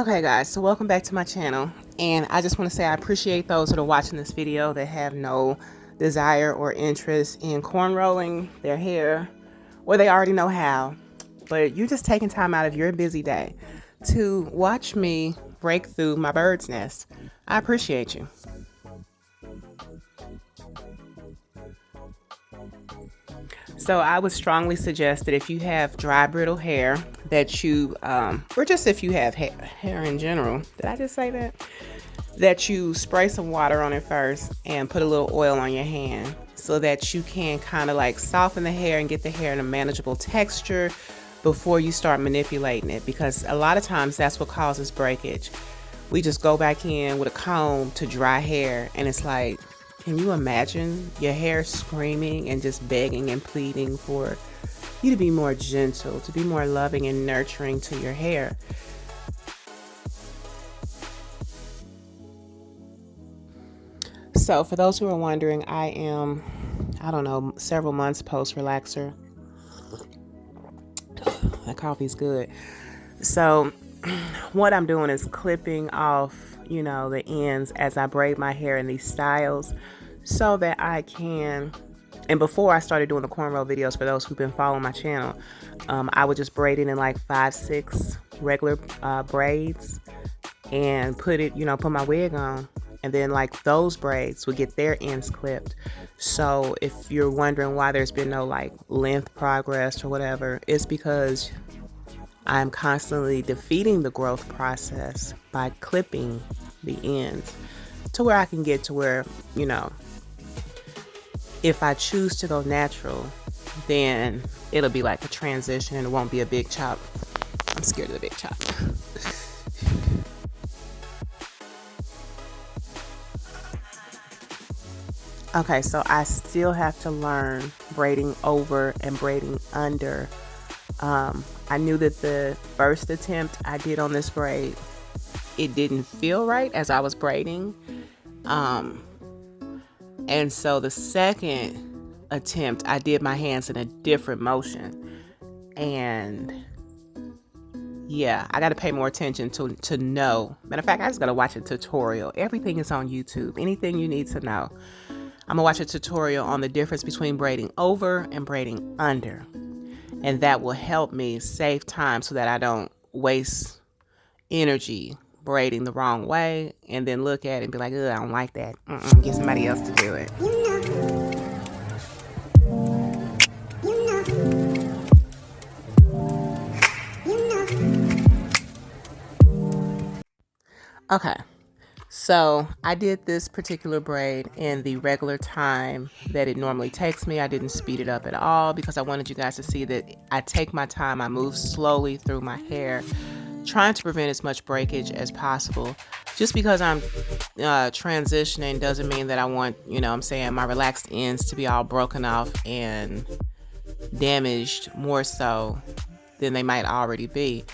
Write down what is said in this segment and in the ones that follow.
Okay guys, so welcome back to my channel, and I just want to say I appreciate those that are watching this video that have no desire or interest in cornrowing their hair, or they already know how, but you're just taking time out of your busy day to watch me break through my bird's nest. I appreciate you. So I would strongly suggest that if you have dry brittle hair that you, or just if you have hair in general, did I just say that? That you spray some water on it first and put a little oil on your hand so that you can kind of like soften the hair and get the hair in a manageable texture before you start manipulating it, because a lot of times that's what causes breakage. We just go back in with a comb to dry hair and it's like, can you imagine your hair screaming and just begging and pleading for you to be more gentle, to be more loving and nurturing to your hair? So for those who are wondering, I am, I don't know, several months post relaxer. That coffee's good. So what I'm doing is clipping off, you know, the ends as I braid my hair in these styles so that I can, and before I started doing the cornrow videos, for those who've been following my channel, I would just braid it in like 5-6 regular braids and put it, you know, put my wig on, and then like those braids would get their ends clipped. So if you're wondering why there's been no like length progress or whatever, it's because I'm constantly defeating the growth process by clipping the ends to where I can get to where, you know, if I choose to go natural, then it'll be like a transition and it won't be a big chop. I'm scared of the big chop. Okay, so I still have to learn braiding over and braiding under. I knew that the first attempt I did on this braid, it didn't feel right as I was braiding. And so the second attempt, I did my hands in a different motion. And yeah, I got to pay more attention to know. Matter of fact, I just got to watch a tutorial. Everything is on YouTube. Anything you need to know. I'm gonna watch a tutorial on the difference between braiding over and braiding under. And that will help me save time so that I don't waste energy braiding the wrong way and then look at it and be like, ugh, I don't like that. Get somebody else to do it. Okay, so I did this particular braid in the regular time that it normally takes me. I didn't speed it up at all because I wanted you guys to see that I take my time. I move slowly through my hair, trying to prevent as much breakage as possible. Just because I'm transitioning doesn't mean that I want, you know what I'm saying, my relaxed ends to be all broken off and damaged more so than they might already be.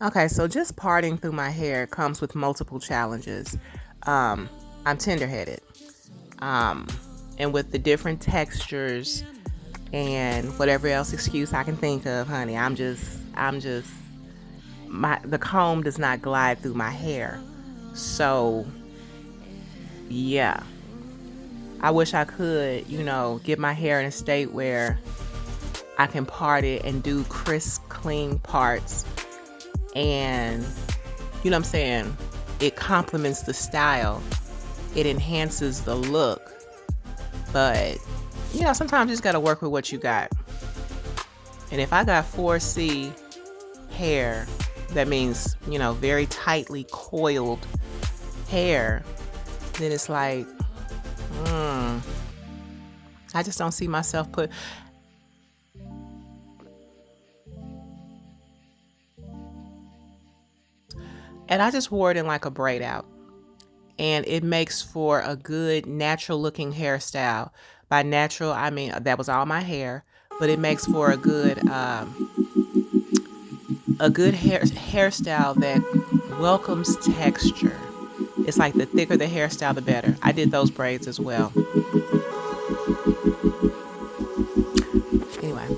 Okay, so just parting through my hair comes with multiple challenges. I'm tender-headed. And with the different textures and whatever else excuse I can think of, honey, the comb does not glide through my hair. So, yeah. I wish I could, you know, get my hair in a state where I can part it and do crisp, clean parts. And you know what I'm saying, it complements the style, it enhances the look, but you know, sometimes you just got to work with what you got. And if I got 4C hair, that means, you know, very tightly coiled hair, then it's like I just don't see myself And I just wore it in like a braid out. And it makes for a good natural looking hairstyle. By natural, I mean that was all my hair, but it makes for a good hairstyle that welcomes texture. It's like the thicker the hairstyle, the better. I did those braids as well. Anyway,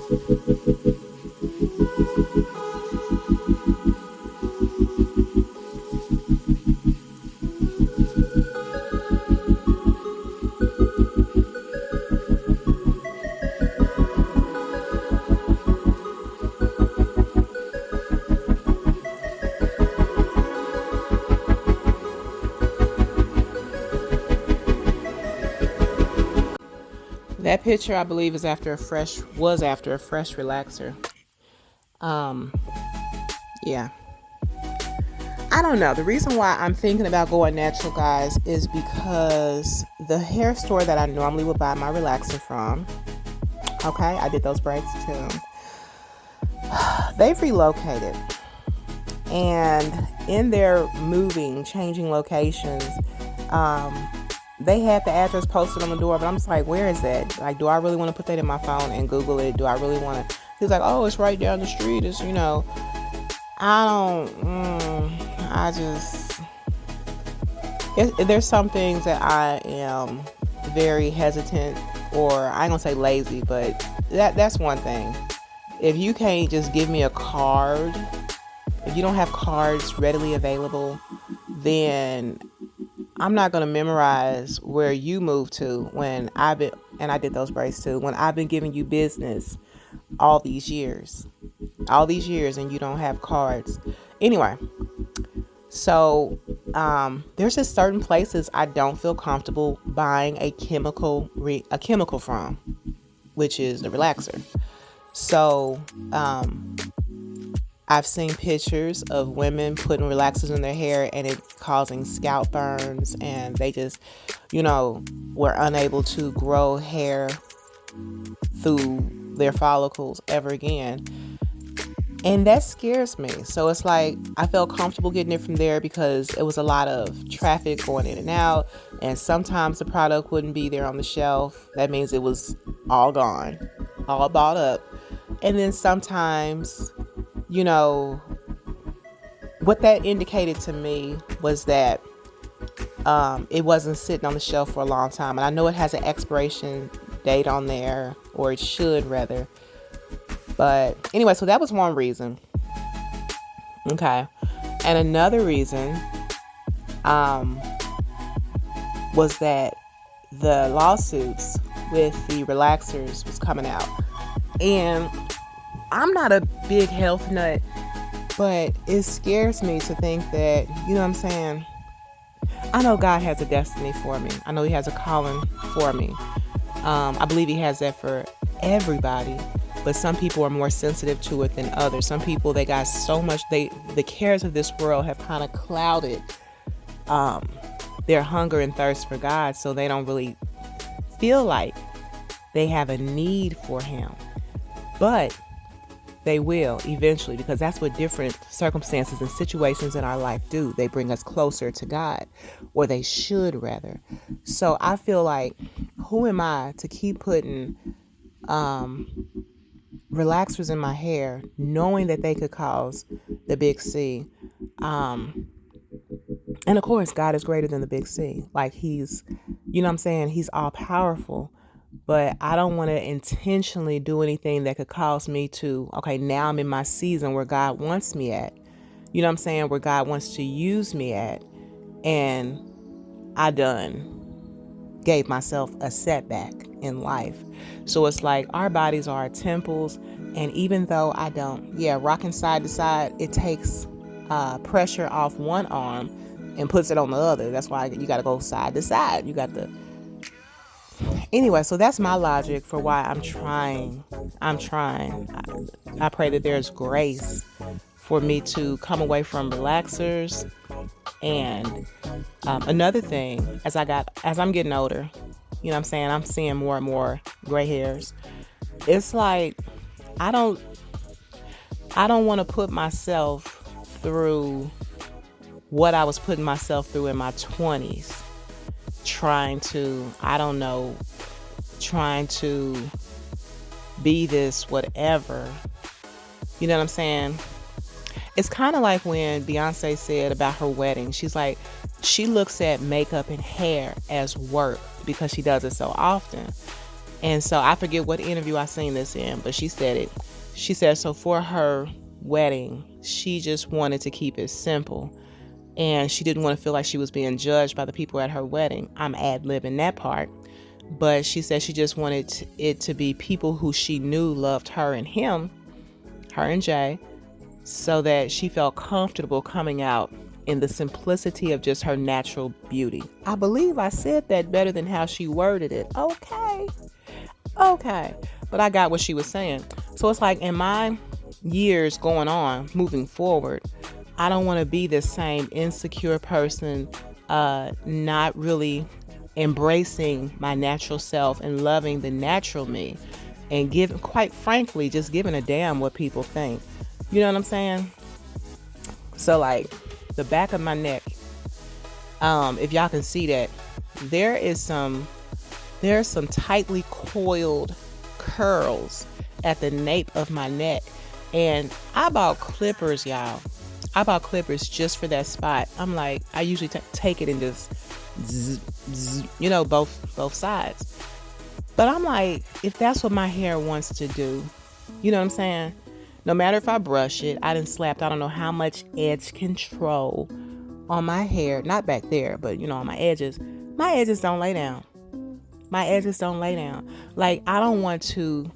that picture I believe is after a fresh relaxer. Um, yeah. I don't know. The reason why I'm thinking about going natural, guys, is because the hair store that I normally would buy my relaxer from, okay, I did those braids too. They've relocated. And in their changing locations, they had the address posted on the door, but I'm just like, where is that? Like, do I really want to put that in my phone and Google it? Do I really want to? He's like, oh, it's right down the street. It's, there's some things that I am very hesitant, or I ain't gonna say lazy, but that's one thing. If you can't just give me a card, if you don't have cards readily available, then I'm not going to memorize where you moved to and I did those braids too, when I've been giving you business all these years and you don't have cards. Anyway, so there's just certain places I don't feel comfortable buying a chemical from, which is the relaxer. So I've seen pictures of women putting relaxers in their hair and it causing scalp burns, and they just, were unable to grow hair through their follicles ever again. And that scares me. So it's like, I felt comfortable getting it from there because it was a lot of traffic going in and out. And sometimes the product wouldn't be there on the shelf. That means it was all gone, all bought up. And then sometimes, what that indicated to me was that it wasn't sitting on the shelf for a long time. And I know it has an expiration date on there, or it should rather. But anyway, so that was one reason. Okay. And another reason was that the lawsuits with the relaxers was coming out. And I'm not a big health nut, but it scares me to think that, you know what I'm saying? I know God has a destiny for me. I know he has a calling for me. I believe he has that for everybody, but some people are more sensitive to it than others. Some people, they got so much, the cares of this world have kind of clouded their hunger and thirst for God, so they don't really feel like they have a need for him. But they will eventually, because that's what different circumstances and situations in our life do. They bring us closer to God, or they should rather. So I feel like, who am I to keep putting relaxers in my hair, knowing that they could cause the big C? And of course, God is greater than the big C. Like, he's, he's all powerful. But I don't want to intentionally do anything that could cause me to, okay, now I'm in my season where God wants me at. Where God wants to use me at. And I done gave myself a setback in life. So it's like, our bodies are our temples. And even though I don't, rocking side to side, it takes pressure off one arm and puts it on the other. That's why you got to go side to side. You got to. Anyway, so that's my logic for why I'm trying. I pray that there's grace for me to come away from relaxers. And another thing, as I'm getting older, I'm seeing more and more gray hairs. It's like, I don't want to put myself through what I was putting myself through in my 20s, trying to, I don't know, trying to be this whatever. You know what I'm saying? It's kind of like when Beyonce said about her wedding. She's like, she looks at makeup and hair as work because she does it so often. And so I forget what interview I seen this in, but she said it. She said, so for her wedding, she just wanted to keep it simple. And she didn't want to feel like she was being judged by the people at her wedding. I'm ad-libbing that part. But she said she just wanted it to be people who she knew loved her and him, her and Jay, so that she felt comfortable coming out in the simplicity of just her natural beauty. I believe I said that better than how she worded it. Okay. But I got what she was saying. So it's like in my years going on, moving forward, I don't want to be the same insecure person, not really embracing my natural self and loving the natural me, and quite frankly, just giving a damn what people think. You know what I'm saying? So like the back of my neck, if y'all can see that, there's some tightly coiled curls at the nape of my neck. And I bought clippers, y'all. I bought clippers just for that spot. I'm like, I usually take it and just zzz, zzz, both sides. But I'm like, if that's what my hair wants to do, you know what I'm saying? No matter if I brush it, I done slapped, I don't know how much edge control on my hair. Not back there, but on my edges. My edges don't lay down. Like, I don't want to,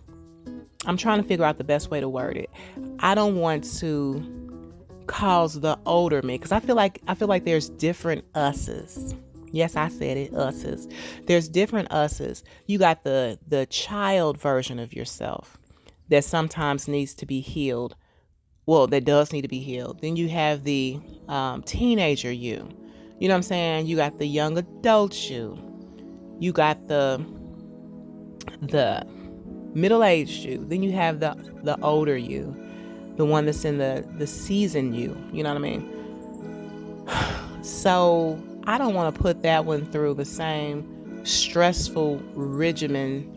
I'm trying to figure out the best way to word it. I don't want to cause the older me, because I feel like there's different us's. Yes, I said it, us's. There's different us's. You got the child version of yourself that sometimes needs to be healed. Well, that does need to be healed. Then you have the teenager you. You know what I'm saying? You got the young adult you. You got the middle-aged you. Then you have the older you. The one that's in the season you. You know what I mean? So I don't want to put that one through the same stressful regimen.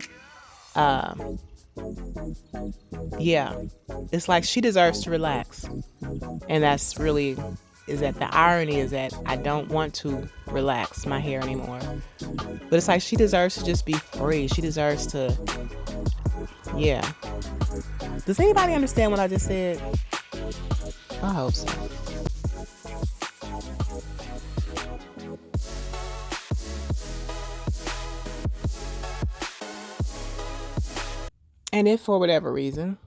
Yeah, it's like she deserves to relax. And that's really, the irony is that I don't want to relax my hair anymore. But it's like she deserves to just be free. She deserves to, yeah. Does anybody understand what I just said? I hope so. And if for whatever reason,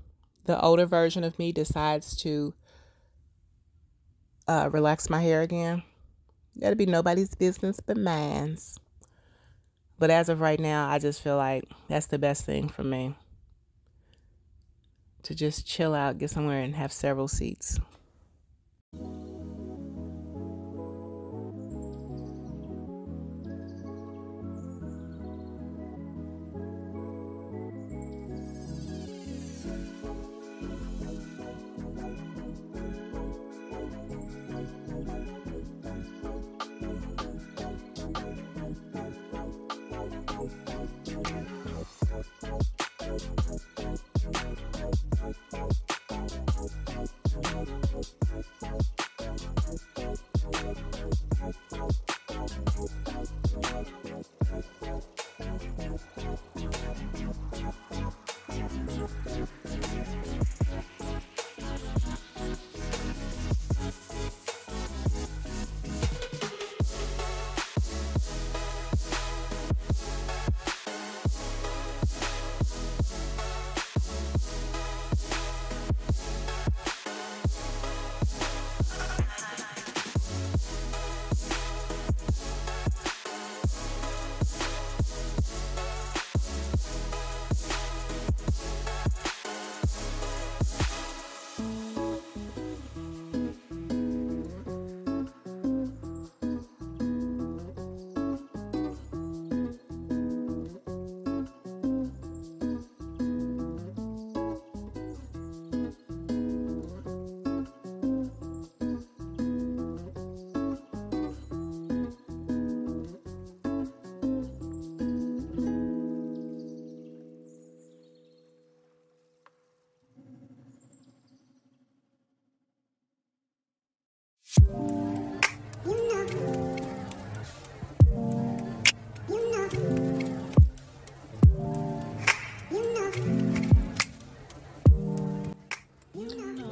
the older version of me decides to relax my hair again, that'll be nobody's business but mine's. But as of right now, I just feel like that's the best thing for me. To just chill out, get somewhere and have several seats.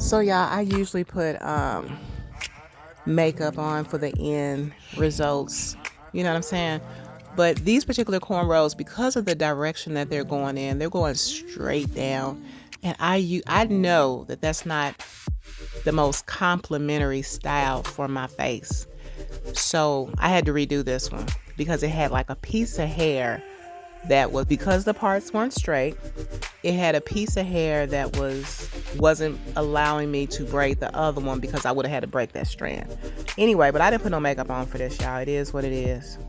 So y'all, I usually put makeup on for the end results. You know what I'm saying? But these particular cornrows, because of the direction that they're going in, they're going straight down. And I know that that's not the most complimentary style for my face. So I had to redo this one because it had like a piece of hair that was, because the parts weren't straight, it had a piece of hair that wasn't allowing me to braid the other one because I would have had to break that strand. Anyway, but I didn't put no makeup on for this, y'all. It is what it is.